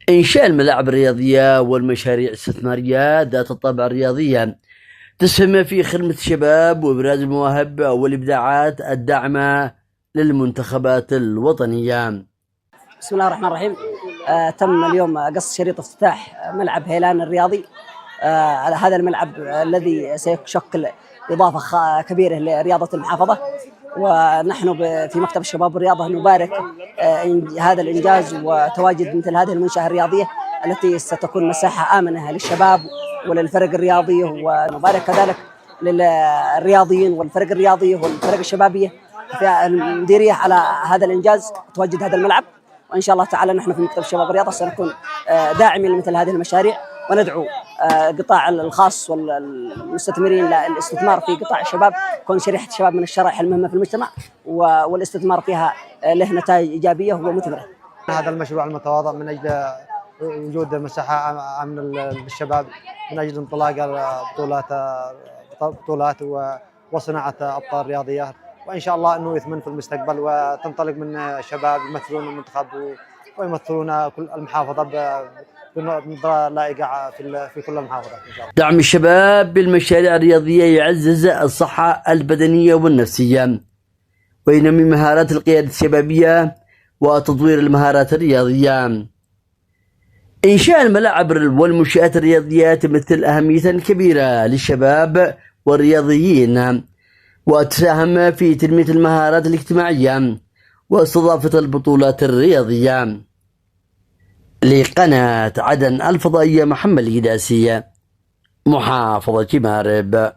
إنشاء الملاعب الرياضية والمشاريع الاستثمارية ذات الطابع الرياضي تسهم في خدمة الشباب وإبراز المواهب والإبداعات الداعمة للمنتخبات الوطنية. بسم الله الرحمن الرحيم. تم اليوم قص شريط افتتاح ملعب هيلان الرياضي. هذا الملعب الذي سيشكل إضافة كبيرة لرياضة المحافظة، ونحن في مكتب الشباب والرياضة نبارك هذا الإنجاز وتواجد مثل هذه المنشأة الرياضية التي ستكون مساحة آمنة للشباب وللفرق الرياضية، ونبارك كذلك للرياضيين والفرق الرياضية والفرق الشبابية في المديرية على هذا الإنجاز وتواجد هذا الملعب. وإن شاء الله تعالى نحن في مكتب الشباب والرياضة سنكون داعمين لمثل هذه المشاريع، وندعو القطاع الخاص والمستثمرين للاستثمار في قطاع الشباب، كون شريحة الشباب من الشرائح المهمة في المجتمع والاستثمار فيها له نتائج إيجابية ومثمرة. هذا المشروع المتواضع من أجل وجود مساحة آمنة للشباب، من أجل انطلاق بطولات وصناعة أبطال رياضيات، وإن شاء الله أنه يثمن في المستقبل وتنطلق من شباب يمثلون المنتخب ويمثلون كل المحافظة بنظرة لائقة في كل المحافظات إن شاء الله. دعم الشباب بالمشاريع الرياضية يعزز الصحة البدنية والنفسية وينمي مهارات القيادة الشبابية وتطوير المهارات الرياضية. إنشاء الملاعب والمنشآت الرياضية تمثل أهمية كبيرة للشباب والرياضيين، وتساهم في تنمية المهارات الاجتماعية واستضافة البطولات الرياضية. لقناة عدن الفضائية، محمد القداسي، محافظة مأرب.